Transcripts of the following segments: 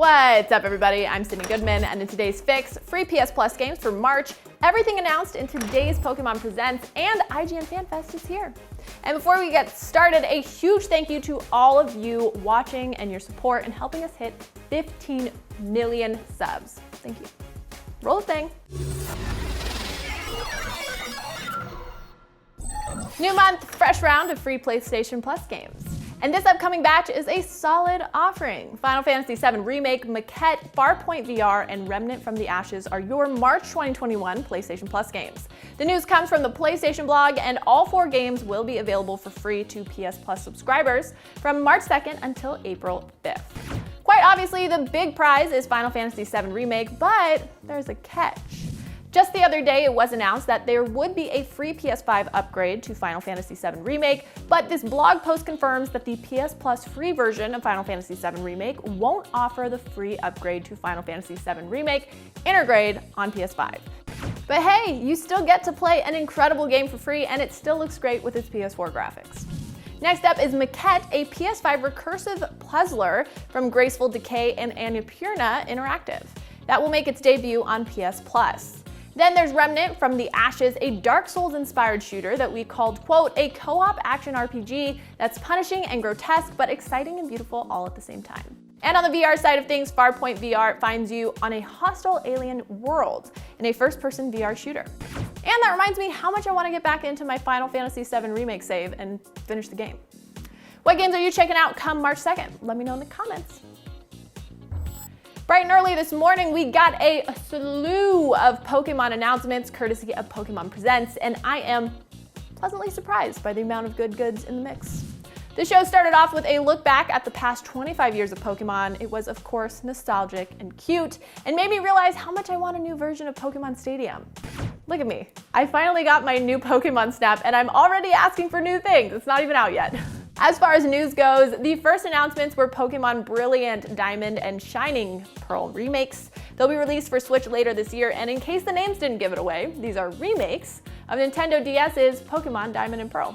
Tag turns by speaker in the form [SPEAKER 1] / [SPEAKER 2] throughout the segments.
[SPEAKER 1] What's up, everybody? I'm Sydney Goodman, and in today's fix, free PS Plus games for March, everything announced in today's Pokemon Presents, and IGN Fan Fest is here. And before we get started, a huge thank you to all of you watching and your support in helping us hit 15 million subs. Thank you. Roll the thing. New month, fresh round of free PlayStation Plus games. And this upcoming batch is a solid offering. Final Fantasy VII Remake, Maquette, Farpoint VR, and Remnant from the Ashes are your March 2021 PlayStation Plus games. The news comes from the PlayStation blog, and all 4 games will be available for free to PS Plus subscribers from March 2nd until April 5th. Quite obviously, the big prize is Final Fantasy VII Remake, but there's a catch. Just the other day, it was announced that there would be a free PS5 upgrade to Final Fantasy VII Remake, but this blog post confirms that the PS Plus free version of Final Fantasy VII Remake won't offer the free upgrade to Final Fantasy VII Remake Intergrade on PS5. But hey, you still get to play an incredible game for free, and it still looks great with its PS4 graphics. Next up is Maquette, a PS5 recursive puzzler from Graceful Decay and Annapurna Interactive. That will make its debut on PS Plus. Then there's Remnant from the Ashes, a Dark Souls-inspired shooter that we called, quote, a co-op action RPG that's punishing and grotesque, but exciting and beautiful all at the same time. And on the VR side of things, Farpoint VR finds you on a hostile alien world in a first-person VR shooter. And that reminds me how much I want to get back into my Final Fantasy VII Remake save and finish the game. What games are you checking out come March 2nd? Let me know in the comments. Bright and early this morning, we got a slew of Pokemon announcements courtesy of Pokemon Presents, and I am pleasantly surprised by the amount of good goods in the mix. The show started off with a look back at the past 25 years of Pokemon. It was, of course, nostalgic and cute, and made me realize how much I want a new version of Pokemon Stadium. Look at me. I finally got my new Pokemon Snap, and I'm already asking for new things. It's not even out yet. As far as news goes, the first announcements were Pokemon Brilliant Diamond and Shining Pearl remakes. They'll be released for Switch later this year, and in case the names didn't give it away, these are remakes of Nintendo DS's Pokemon Diamond and Pearl.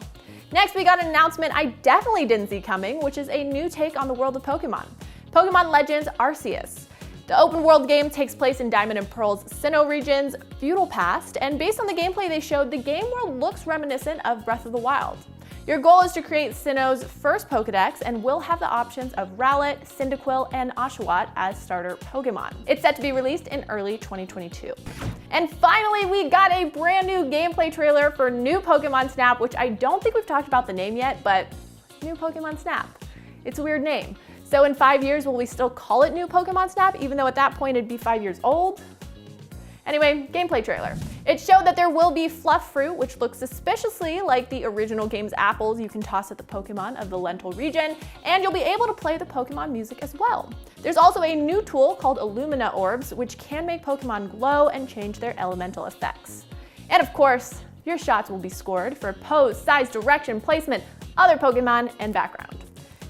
[SPEAKER 1] Next, we got an announcement I definitely didn't see coming, which is a new take on the world of Pokemon. Pokemon Legends Arceus. The open world game takes place in Diamond and Pearl's Sinnoh region's feudal past, and based on the gameplay they showed, the game world looks reminiscent of Breath of the Wild. Your goal is to create Sinnoh's first Pokedex, and will have the options of Rowlet, Cyndaquil, and Oshawott as starter Pokemon. It's set to be released in early 2022. And finally, we got a brand new gameplay trailer for new Pokemon Snap, which I don't think we've talked about the name yet, but new Pokemon Snap. It's a weird name. So in 5 years, will we still call it new Pokemon Snap, even though at that point it'd be 5 years old? Anyway, gameplay trailer. It showed that there will be fluff fruit, which looks suspiciously like the original game's apples you can toss at the Pokemon of the Lental region, and you'll be able to play the Pokemon music as well. There's also a new tool called Illumina Orbs, which can make Pokemon glow and change their elemental effects. And of course, your shots will be scored for pose, size, direction, placement, other Pokemon, and background.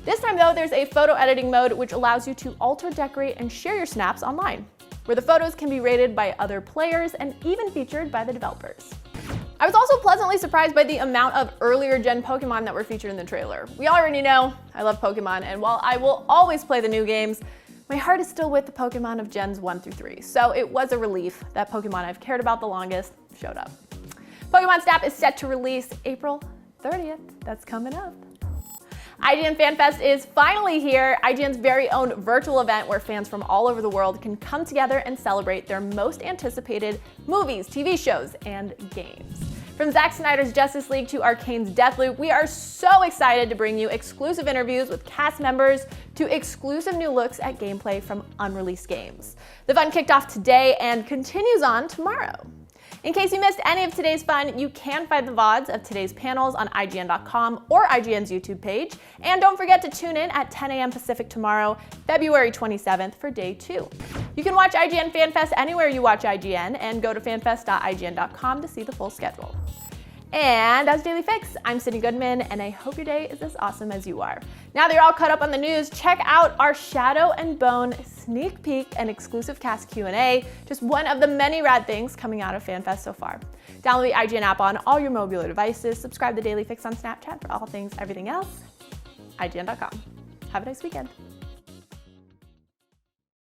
[SPEAKER 1] This time though, there's a photo editing mode which allows you to alter, decorate, and share your snaps online, where the photos can be rated by other players and even featured by the developers. I was also pleasantly surprised by the amount of earlier gen Pokemon that were featured in the trailer. We already know I love Pokemon, and while I will always play the new games, my heart is still with the Pokemon of Gens 1 through 3, so it was a relief that Pokemon I've cared about the longest showed up. Pokemon Snap is set to release April 30th. That's coming up. IGN Fan Fest is finally here, IGN's very own virtual event where fans from all over the world can come together and celebrate their most anticipated movies, TV shows, and games. From Zack Snyder's Justice League to Arcane's Deathloop, we are so excited to bring you exclusive interviews with cast members to exclusive new looks at gameplay from unreleased games. The fun kicked off today and continues on tomorrow. In case you missed any of today's fun, you can find the VODs of today's panels on IGN.com or IGN's YouTube page. And don't forget to tune in at 10 a.m. Pacific tomorrow, February 27th for day 2. You can watch IGN Fan Fest anywhere you watch IGN, and go to fanfest.ign.com to see the full schedule. And that's Daily Fix. I'm Sydney Goodman, and I hope your day is as awesome as you are. Now that you're all caught up on the news, check out our Shadow and Bone sneak peek and exclusive cast Q&A, just one of the many rad things coming out of FanFest so far. Download the IGN app on all your mobile devices, subscribe to Daily Fix on Snapchat for all things everything else, IGN.com. Have a nice weekend.